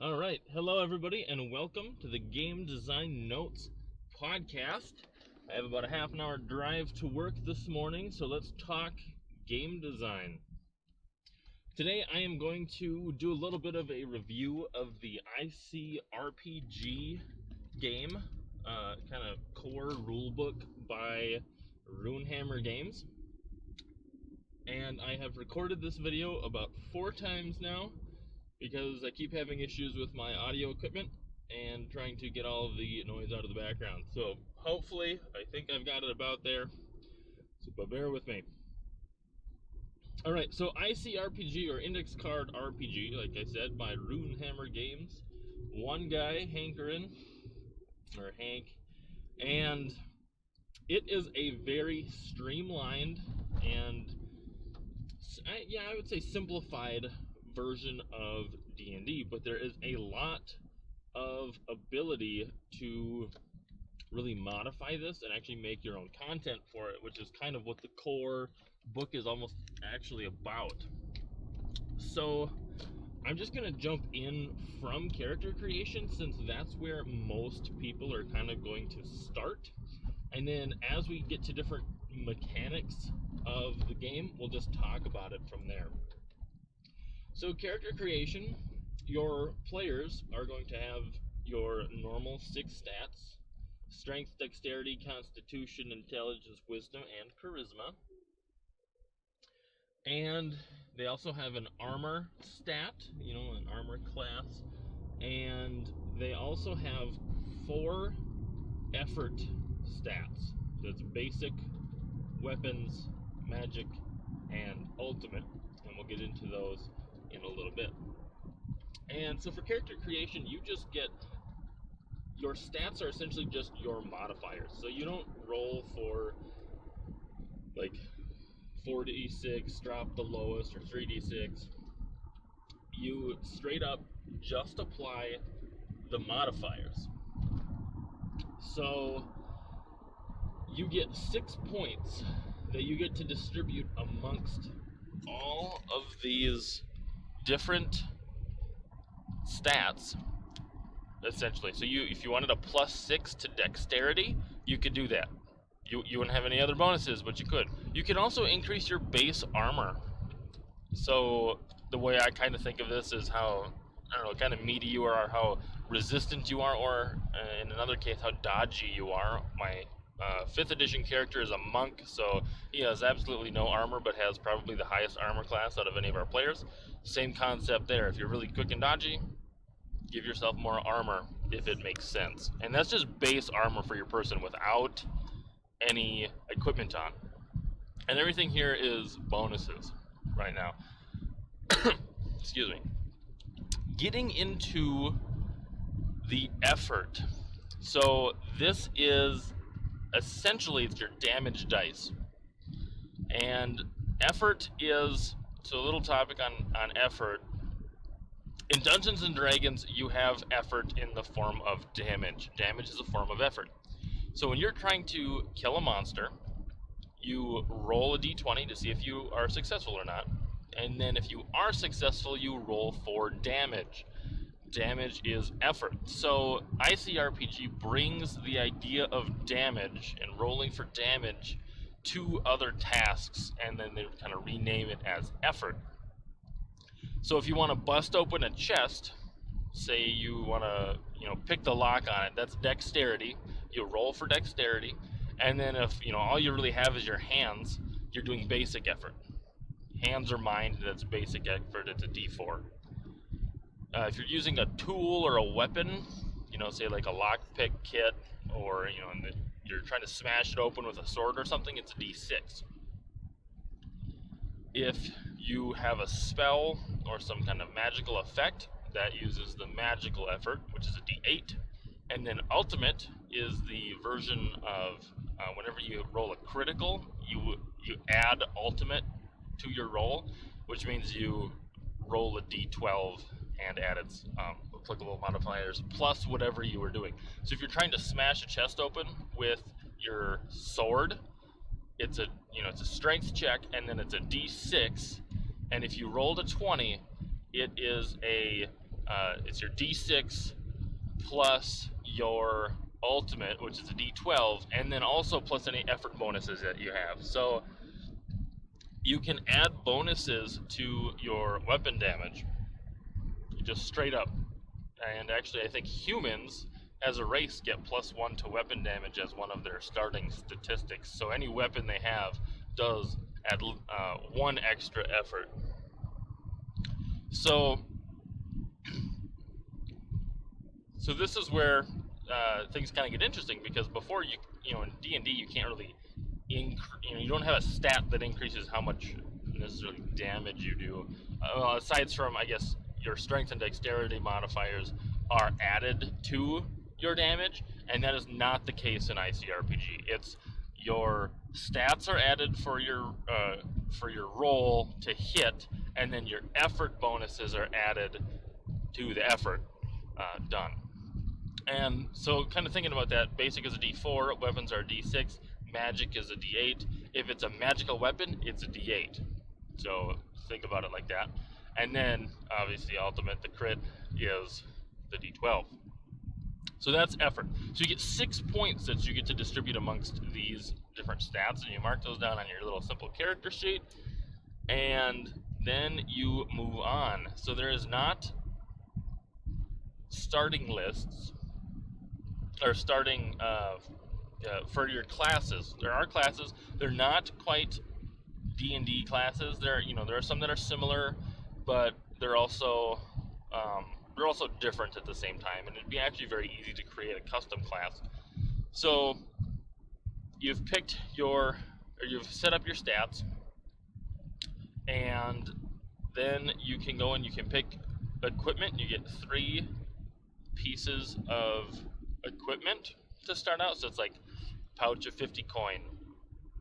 Alright, hello everybody and welcome to the Game Design Notes podcast. I have about a half an hour drive to work this morning, so let's talk game design. Today I am going to do a little bit of a review of the ICRPG game, kind of core rulebook by Runehammer Games. And I have recorded this video about 4 times now, because I keep having issues with my audio equipment and trying to get all of the noise out of the background. So hopefully, I think I've got it about there, but bear with me. Alright, so ICRPG, or Index Card RPG, like I said, by Runehammer Games. One guy, Hank, and it is a very streamlined and, I would say simplified version of D&D, but there is a lot of ability to really modify this and actually make your own content for it, which is kind of what the core book is almost actually about. So I'm just going to jump in from character creation, since that's where most people are kind of going to start, and then as we get to different mechanics of the game, we'll just talk about it from there. So character creation, your players are going to have your normal 6 stats: strength, dexterity, constitution, intelligence, wisdom, and charisma. And they also have an armor stat, an armor class. And they also have 4 effort stats. That's basic, weapons, magic, and ultimate. And we'll get into those in a little bit. And so for character creation, you just get, your stats are essentially just your modifiers. So you don't roll for like 4d6, drop the lowest, or 3d6. You straight up just apply the modifiers. So you get 6 points that you get to distribute amongst all of these different stats, essentially. So if you wanted a +6 to dexterity, you could do that. You wouldn't have any other bonuses, but you could. You can also increase your base armor. So the way I kind of think of this is how, kind of meaty you are, or how resistant you are, or in another case, how dodgy you are. My 5th edition character is a monk, so he has absolutely no armor, but has probably the highest armor class out of any of our players. Same concept there. If you're really quick and dodgy, give yourself more armor if it makes sense. And that's just base armor for your person without any equipment on. And everything here is bonuses right now. Excuse me. Getting into the effort. So this is essentially, it's your damage dice. And effort is, so a little topic on effort. In Dungeons and Dragons, you have effort in the form of damage. Damage is a form of effort. So when you're trying to kill a monster, you roll a d20 to see if you are successful or not. And then if you are successful, you roll for damage. Damage is effort. So ICRPG brings the idea of damage and rolling for damage to other tasks, and then they kind of rename it as effort. So if you want to bust open a chest, say you want to pick the lock on it, that's dexterity. You roll for dexterity, and then if all you really have is your hands, you're doing basic effort. Hands or mind, that's basic effort. It's a d4. If you're using a tool or a weapon, say like a lockpick kit, or you're trying to smash it open with a sword or something, it's a d6. If you have a spell or some kind of magical effect, that uses the magical effort, which is a d8. And then ultimate is the version of whenever you roll a critical, you add ultimate to your roll, which means you roll a d12 and add its applicable modifiers plus whatever you were doing. So if you're trying to smash a chest open with your sword, it's a strength check, and then it's a d6, and if you rolled a 20, it is a it's your D6 plus your ultimate, which is a D12, and then also plus any effort bonuses that you have. So you can add bonuses to your weapon damage, just straight up. And actually, I think humans, as a race, get +1 to weapon damage as one of their starting statistics. So any weapon they have does add 1 extra effort. So this is where things kind of get interesting, because before you know in D&D you can't really you don't have a stat that increases how much necessarily damage you do. Aside from, I guess, your strength and dexterity modifiers are added to your damage, and that is not the case in ICRPG. It's your stats are added for your roll to hit, and then your effort bonuses are added to the effort done. And so, kind of thinking about that, basic is a D4, weapons are a D6, magic is a D8. If it's a magical weapon, it's a D8. So think about it like that. And then, obviously, ultimate, the crit, is the D12. So that's effort. So you get 6 points that you get to distribute amongst these different stats, and you mark those down on your little simple character sheet, and then you move on. So there is not starting lists, or starting for your classes. There are classes. They're not quite D&D classes. There are some that are similar, but they're also different at the same time, and it'd be actually very easy to create a custom class. So you've set up your stats, and then you can go and you can pick equipment. You get 3 pieces of equipment to start out. So it's like a pouch of 50 coin,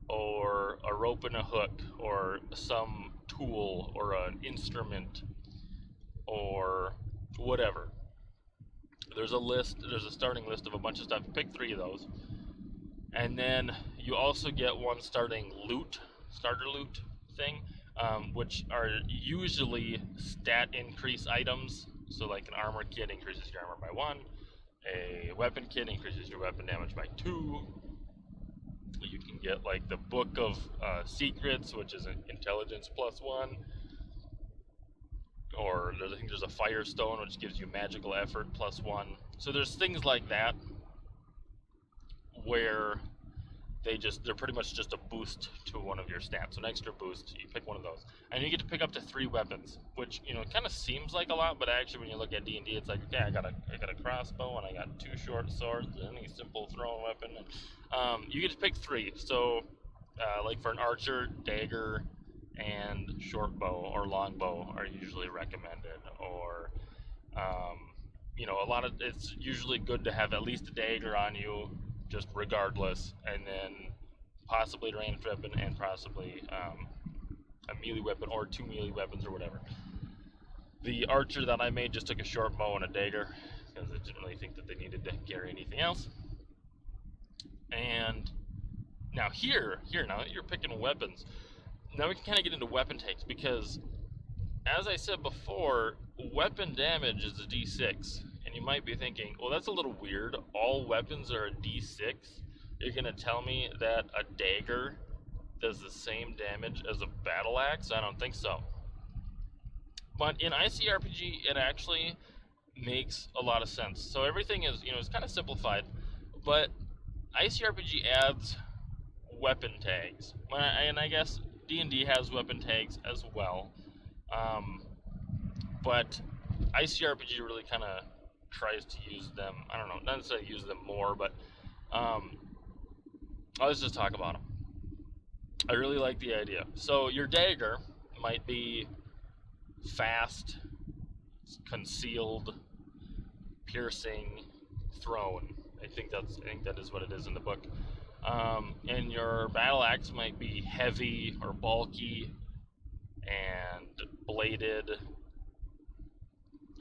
or a rope and a hook, or some tool, or an instrument, or whatever. There's a starting list of a bunch of stuff. You pick 3 of those, and then you also get 1 starter loot thing, which are usually stat increase items. So like an armor kit increases your armor by 1, a weapon kit increases your weapon damage by 2. You can get like the book of secrets, which is an intelligence +1. Or I think there's a firestone, which gives you magical effort +1. So there's things like that where they're pretty much just a boost to one of your stats, an extra boost. You pick one of those, and you get to pick up to 3 weapons, which kind of seems like a lot, but actually when you look at D&D, it's like, okay, I got a crossbow, and I got 2 short swords, and any simple throwing weapon. And, you get to pick 3. So like for an archer, dagger and short bow or long bow are usually recommended, or it's usually good to have at least a dagger on you, just regardless, and then possibly a ranged weapon, and possibly a melee weapon, or 2 melee weapons, or whatever. The archer that I made just took a short bow and a dagger, because I didn't really think that they needed to carry anything else. And now now that you're picking weapons, now we can kind of get into weapon takes, because as I said before, weapon damage is a D6, and you might be thinking, well, that's a little weird. All weapons are a D6. You're going to tell me that a dagger does the same damage as a battle axe? I don't think so. But in ICRPG, it actually makes a lot of sense. So everything is, it's kind of simplified, but ICRPG adds weapon tags. And I guess D&D has weapon tags as well. But ICRPG really kind of tries to use them. I don't know, not necessarily use them more, but let's just talk about them. I really like the idea. So your dagger might be fast, concealed, piercing, thrown. I think that is what it is in the book. And your battle axe might be heavy or bulky and bladed,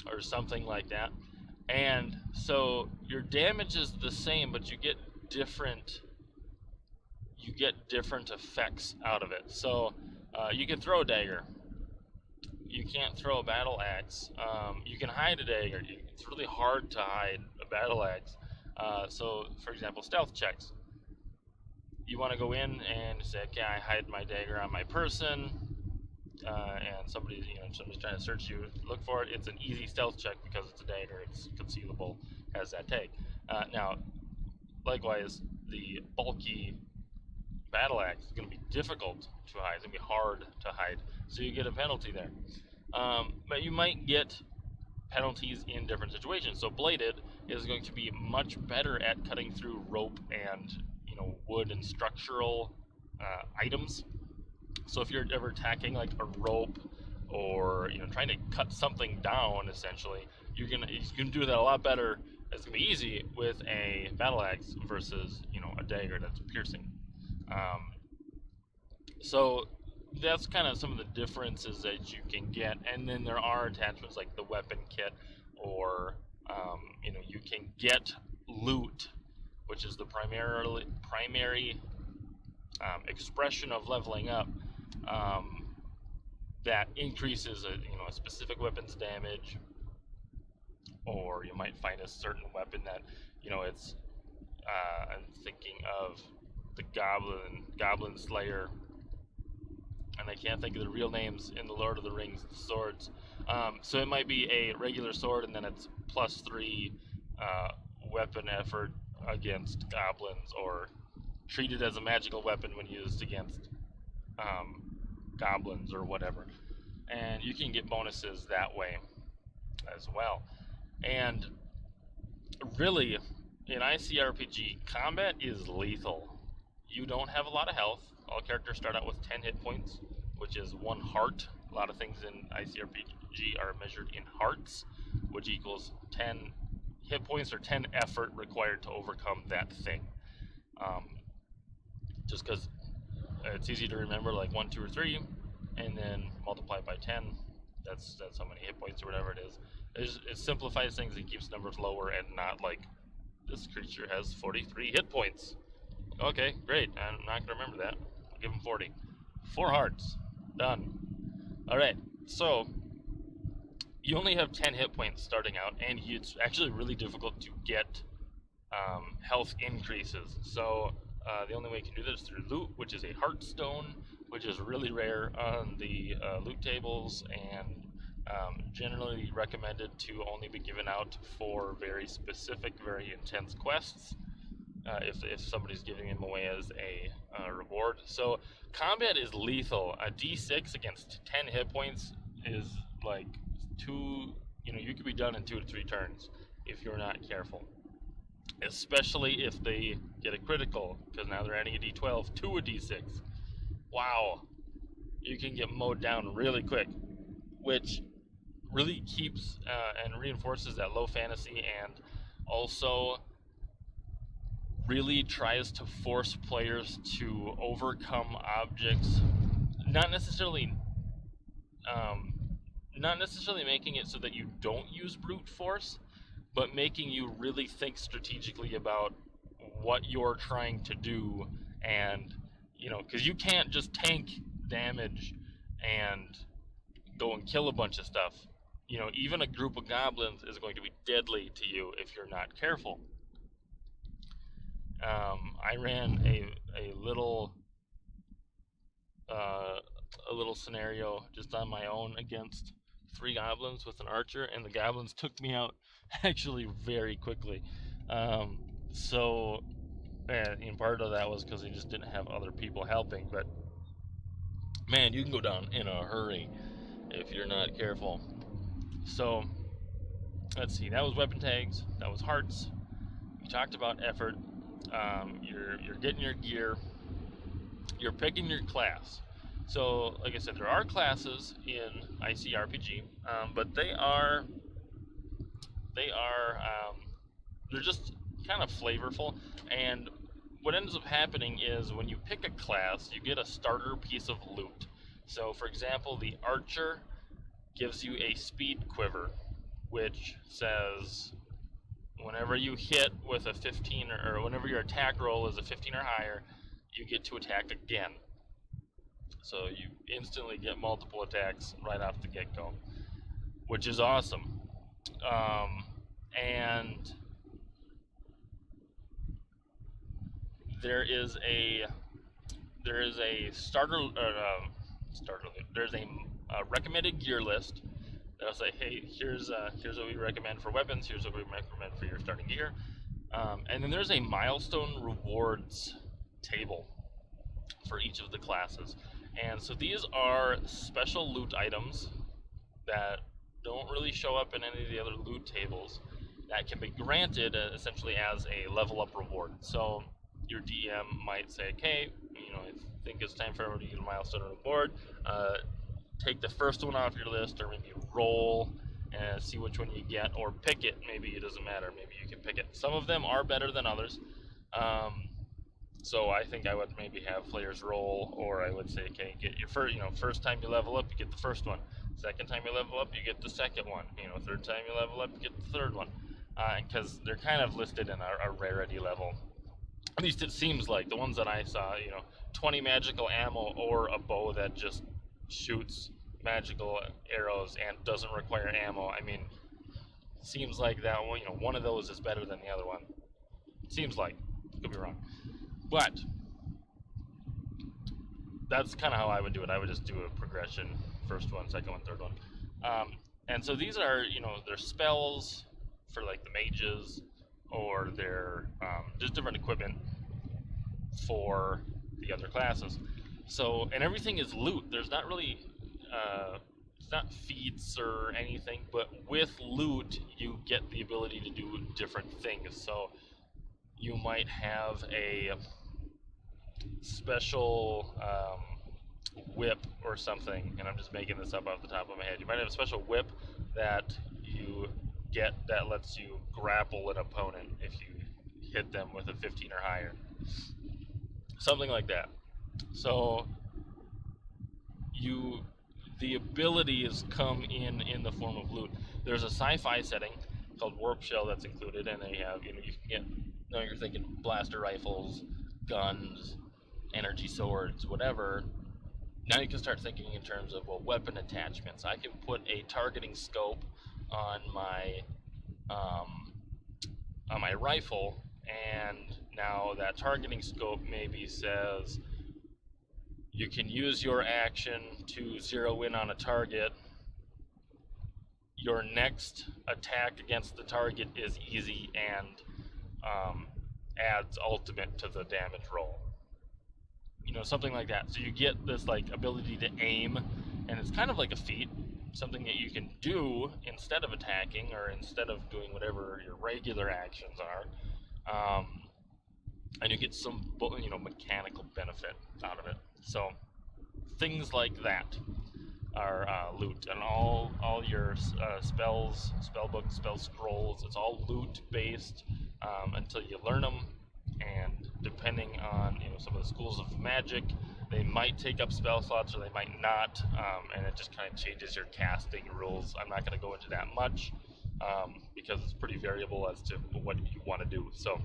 or something like that. And so your damage is the same, but you get different effects out of it. So you can throw a dagger. You can't throw a battle axe. You can hide a dagger. It's really hard to hide a battle axe. So, for example, stealth checks. You want to go in and say, okay, I hide my dagger on my person, and somebody's trying to search you, look for it. It's an easy stealth check because it's a dagger. It's concealable, has that tag. Now, likewise, the bulky battle axe is going to be difficult to hide. It's going to be hard to hide, so you get a penalty there. But you might get penalties in different situations. So bladed is going to be much better at cutting through rope and wood and structural items. So if you're ever attacking like a rope or trying to cut something down, essentially, you're gonna do that a lot better. It's gonna be easy with a battle axe versus a dagger that's piercing. So that's kind of some of the differences that you can get, and then there are attachments like the weapon kit, or you can get loot, which is the primary expression of leveling up, that increases a specific weapon's damage, or you might find a certain weapon that it's I'm thinking of the Goblin Slayer, and I can't think of the real names in the Lord of the Rings swords. So it might be a regular sword, and then it's +3 weapon effort against goblins, or treated as a magical weapon when used against goblins or whatever. And you can get bonuses that way as well. And really, in ICRPG, combat is lethal. You don't have a lot of health. All characters start out with 10 hit points, which is 1 heart. A lot of things in ICRPG are measured in hearts, which equals 10 hit points or 10 effort required to overcome that thing. Just because it's easy to remember, like 1, 2, or 3, and then multiply by 10. That's how many hit points or whatever it is. It simplifies things and keeps numbers lower, and not like this creature has 43 hit points. Okay, great. I'm not gonna remember that. I'll give him 40. 4 hearts. Done. Alright, so you only have 10 hit points starting out, and it's actually really difficult to get health increases. So the only way you can do this is through loot, which is a heartstone, which is really rare on the loot tables, and generally recommended to only be given out for very specific, very intense quests. If somebody's giving them away as a reward. So combat is lethal. A d6 against 10 hit points is like you could be done in 2 to 3 turns if you're not careful. Especially if they get a critical, because now they're adding a d12 to a d6. Wow. You can get mowed down really quick, which really keeps and reinforces that low fantasy, and also really tries to force players to overcome objects, not necessarily making it so that you don't use brute force, but making you really think strategically about what you're trying to do, and because you can't just tank damage and go and kill a bunch of stuff. Even a group of goblins is going to be deadly to you if you're not careful. I ran a little scenario just on my own against 3 goblins with an archer, and the goblins took me out actually very quickly. So part of that was because they just didn't have other people helping. But man, you can go down in a hurry if you're not careful. So let's see. That was weapon tags. That was hearts. We talked about effort. You're getting your gear. You're picking your class. So, like I said, there are classes in ICRPG, but they're just kind of flavorful. And what ends up happening is when you pick a class, you get a starter piece of loot. So, for example, the archer gives you a speed quiver, which says whenever you hit with a 15 or whenever your attack roll is a 15 or higher, you get to attack again. So you instantly get multiple attacks right off the get-go, which is awesome. And there's a starter there's a recommended gear list that'll say, hey, here's what we recommend for weapons, here's what we recommend for your starting gear, and then there's a milestone rewards table for each of the classes. And so these are special loot items that don't really show up in any of the other loot tables that can be granted essentially as a level up reward. So your DM might say, okay, I think it's time for everyone to get a milestone reward. Take the first one off your list, or maybe roll and see which one you get, or pick it. Maybe it doesn't matter. Maybe you can pick it. Some of them are better than others. So I think I would maybe have players roll, or I would say, okay, get your first time you level up, you get the first one. Second time you level up, you get the second one. Third time you level up, you get the third one. Because they're kind of listed in a rarity level. At least it seems like the ones that I saw, 20 magical ammo or a bow that just shoots magical arrows and doesn't require ammo. I mean, seems like that one, one of those is better than the other one. Seems like. Could be wrong. But that's kind of how I would do it. I would just do a progression, first one, second one, third one. And so these are, they're spells for like the mages, or they're just different equipment for the other classes. So, and everything is loot. There's not really, it's not feats or anything, but with loot, you get the ability to do different things. So you might have a special whip or something, and I'm just making this up off the top of my head. You might have a special whip that you get that lets you grapple an opponent if you hit them with a 15 or higher. Something like that. So the abilities come in the form of loot. There's a sci-fi setting called Warp Shell that's included, and they have, you can get, you're thinking blaster rifles, guns, energy swords, whatever. Now you can start thinking in terms of, well, weapon attachments. I can put a targeting scope on my rifle, and now that targeting scope maybe says you can use your action to zero in on a target. Your next attack against the target is easy and adds ultimate to the damage roll. Something like that. So you get this like ability to aim, and it's kind of like a feat, something that you can do instead of attacking or instead of doing whatever your regular actions are, and you get some mechanical benefit out of it. So things like that are loot, and all your spells, spell books, spell scrolls, it's all loot based until you learn them. And depending on some of the schools of magic, they might take up spell slots or they might not, and it just kind of changes your casting rules. I'm not going to go into that much because it's pretty variable as to what you want to do. So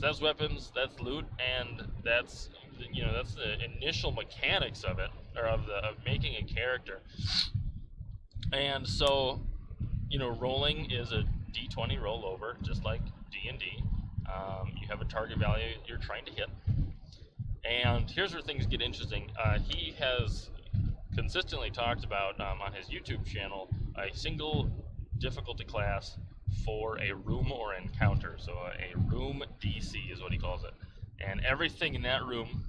that's weapons, that's loot, and that's the initial mechanics of it, or of making a character. And so rolling is a d20 rollover, just like D&D. You have a target value you're trying to hit, and here's where things get interesting. He has consistently talked about on his YouTube channel a single difficulty class for a room or encounter. So a room DC is what he calls it, and everything in that room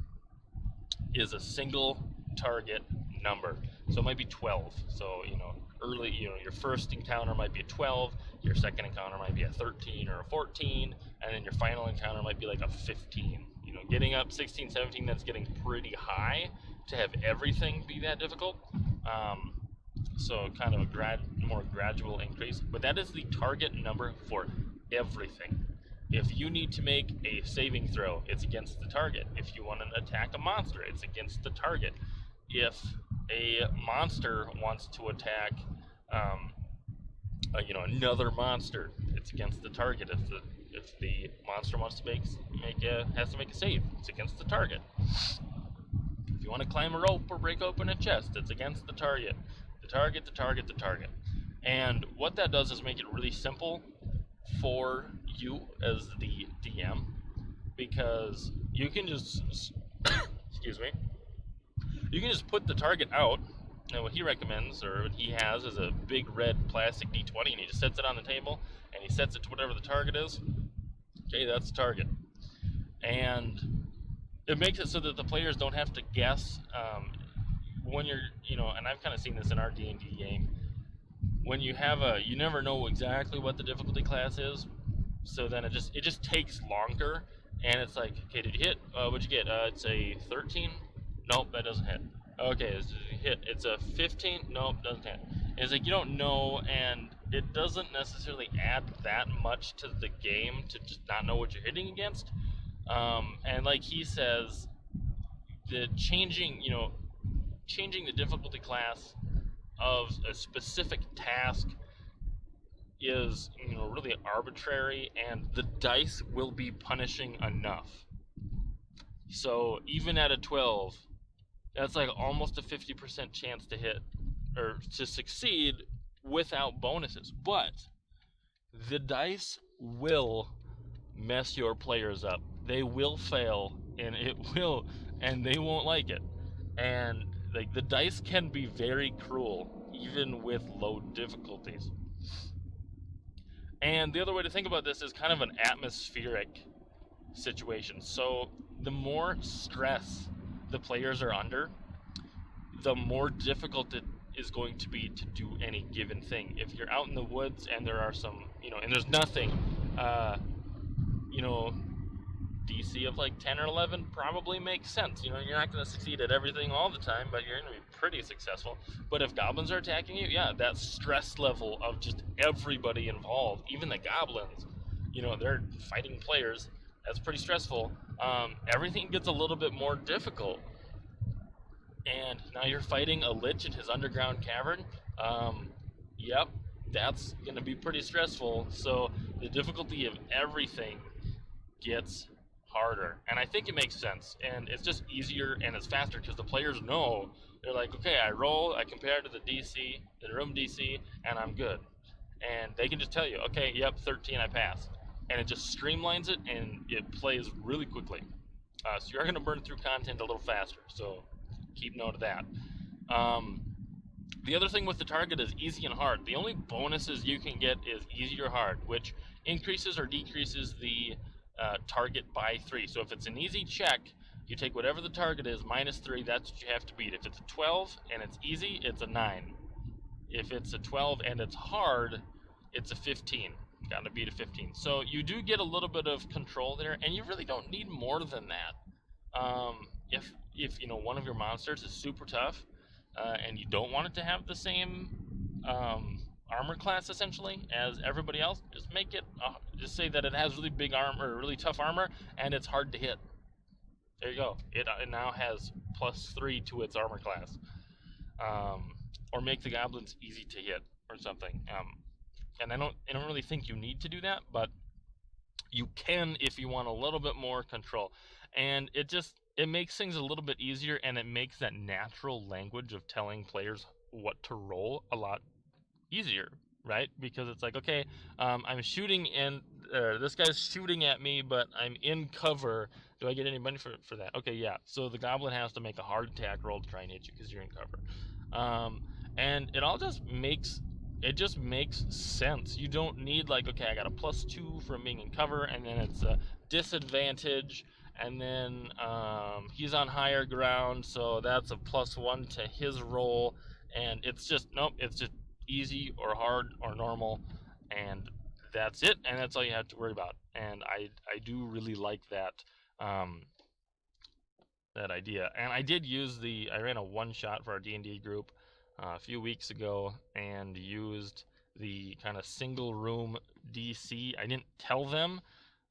is a single target number. So it might be 12. So early, your first encounter might be a 12, your second encounter might be a 13 or a 14, and then your final encounter might be like a 15. Getting up 16, 17, that's getting pretty high to have everything be that difficult. So kind of a more gradual increase, but that is the target number for everything. If you need to make a saving throw, it's against the target. If you want to attack a monster, it's against the target. If a monster wants to attack another monster, it's against the target. If the monster wants to has to make a save, it's against the target. If you want to climb a rope or break open a chest, it's against the target. The target, the target, the target. And what that does is make it really simple for you as the DM, because you can just excuse me, you can just put the target out, and what he recommends, or what he has, is a big red plastic D20, and he just sets it on the table, and he sets it to whatever the target is. Okay, that's the target. And it makes it so that the players don't have to guess when you're, and I've kind of seen this in our D&D game, when you have you never know exactly what the difficulty class is, so then it just takes longer, and it's like, okay, did you hit? What'd you get? It's a 13? Nope, that doesn't hit. Okay, it's a hit. It's a 15? Nope, doesn't hit. It's like you don't know, and it doesn't necessarily add that much to the game to just not know what you're hitting against. And like he says, the changing the difficulty class of a specific task is really arbitrary, and the dice will be punishing enough. So even at a 12, that's like almost a 50% chance to hit or to succeed without bonuses. But the dice will mess your players up. They will fail, and they won't like it. And like the dice can be very cruel, even with low difficulties. And the other way to think about this is kind of an atmospheric situation. So the more stress the players are under, the more difficult it is going to be to do any given thing. If you're out in the woods and there are some, and there's nothing, DC of like 10 or 11 probably makes sense. You're not going to succeed at everything all the time, but you're going to be pretty successful. But if goblins are attacking you, yeah, that stress level of just everybody involved, even the goblins, they're fighting players, that's pretty stressful. Everything gets a little bit more difficult. And now you're fighting a lich in his underground cavern. Yep, that's going to be pretty stressful. So the difficulty of everything gets harder, and I think it makes sense, and it's just easier and it's faster because the players know. They're like, okay, I roll, I compare to the DC, the room DC, and I'm good. And they can just tell you, okay, yep, 13, I passed, and it just streamlines it and it plays really quickly. So you're going to burn through content a little faster, so keep note of that. The other thing with the target is easy and hard. The only bonuses you can get is easy or hard, which increases or decreases the target by 3. So if it's an easy check, you take whatever the target is minus 3, that's what you have to beat. If it's a 12 and it's easy, it's a 9. If it's a 12 and it's hard, it's a 15. Gotta beat a 15. So you do get a little bit of control there, and you really don't need more than that. If one of your monsters is super tough, and you don't want it to have the same armor class essentially as everybody else, just make it just say that it has really big armor, really tough armor, and it's hard to hit. There you go. It now has +3 to its armor class. Or make the goblins easy to hit or something. And I don't really think you need to do that, but you can if you want a little bit more control. And it makes things a little bit easier, and it makes that natural language of telling players what to roll a lot easier, right? Because it's like, okay, I'm shooting and this guy's shooting at me, but I'm in cover. Do I get any money for that? Okay, yeah. So the goblin has to make a hard attack roll to try and hit you because you're in cover. And it all just makes sense. You don't need like, okay, I got a +2 from being in cover, and then it's a disadvantage, and then he's on higher ground, so that's a +1 to his roll, and it's just, nope, it's just easy or hard or normal, and that's it, and that's all you have to worry about. And I do really like that that idea. And I did use I ran a one-shot for our D&D group a few weeks ago, and used the kind of single room DC. I didn't tell them,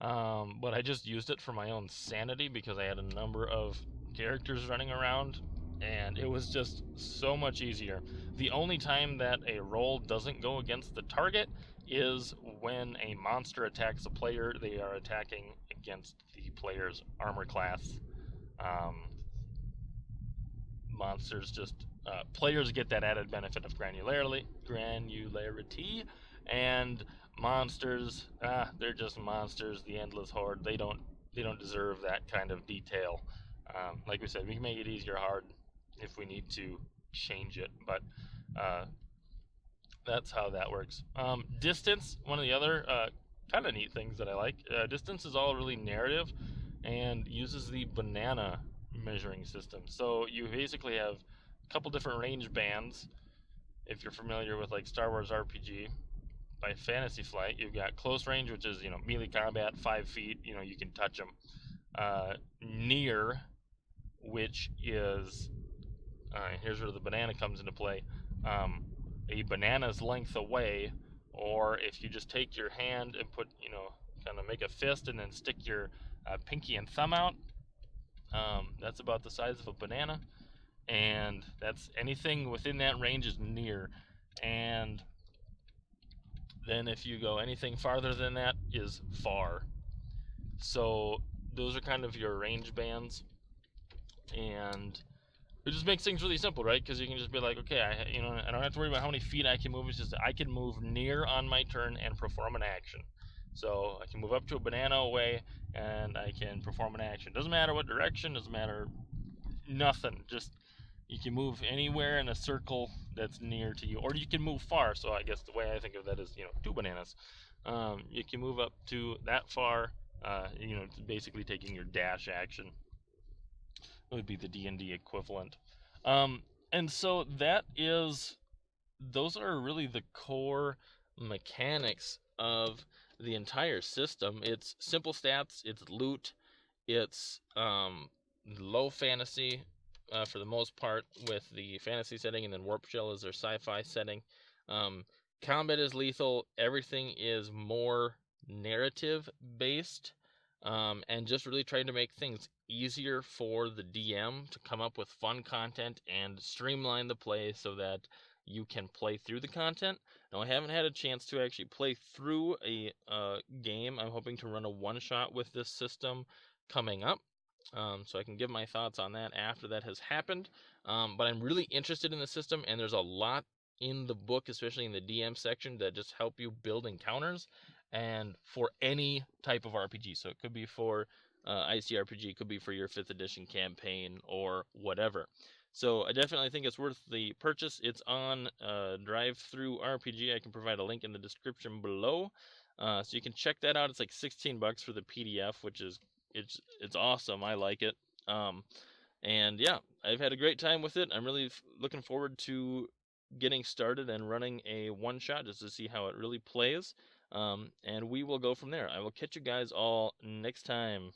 but I just used it for my own sanity because I had a number of characters running around, and it was just so much easier. The only time that a roll doesn't go against the target is when a monster attacks a player. They are attacking against the player's armor class. monsters just players get that added benefit of granularity, and monsters, they're just monsters. The endless horde, they don't deserve that kind of detail. Like we said, we can make it easier or hard if we need to change it, but that's how that works. Distance, one of the other kind of neat things that I like. Distance is all really narrative and uses the banana measuring system. So you basically have a couple different range bands. If you're familiar with like Star Wars RPG, by Fantasy Flight, you've got close range, which is melee combat, 5 feet. You can touch them. Near, which is here's where the banana comes into play. A banana's length away, or if you just take your hand and put, kind of make a fist and then stick your pinky and thumb out, that's about the size of a banana, and that's anything within that range is near. And then if you go anything farther than that is far. So those are kind of your range bands, and it just makes things really simple, right? Because you can just be like, okay, I don't have to worry about how many feet I can move. It's just I can move near on my turn and perform an action. So I can move up to a banana away, and I can perform an action. Doesn't matter what direction. Doesn't matter nothing. Just you can move anywhere in a circle that's near to you, or you can move far. So I guess the way I think of that is, 2 bananas. You can move up to that far. Basically taking your dash action. Would be the D&D equivalent. And so those are really the core mechanics of the entire system. It's simple stats, it's loot, it's low fantasy for the most part, with the fantasy setting, and then Warp Shell is their sci-fi setting. Combat is lethal, everything is more narrative based. And just really trying to make things easier for the DM to come up with fun content and streamline the play so that you can play through the content. Now, I haven't had a chance to actually play through a game. I'm hoping to run a one-shot with this system coming up, so I can give my thoughts on that after that has happened. But I'm really interested in the system, and there's a lot in the book, especially in the DM section, that just help you build encounters, and for any type of RPG. So it could be for ICRPG, it could be for your 5th edition campaign, or whatever. So I definitely think it's worth the purchase. It's on Drive-Thru RPG. I can provide a link in the description below, so you can check that out. It's like $16 for the PDF, which is it's awesome. I like it. And yeah, I've had a great time with it. I'm really looking forward to getting started and running a one-shot just to see how it really plays. And we will go from there. I will catch you guys all next time.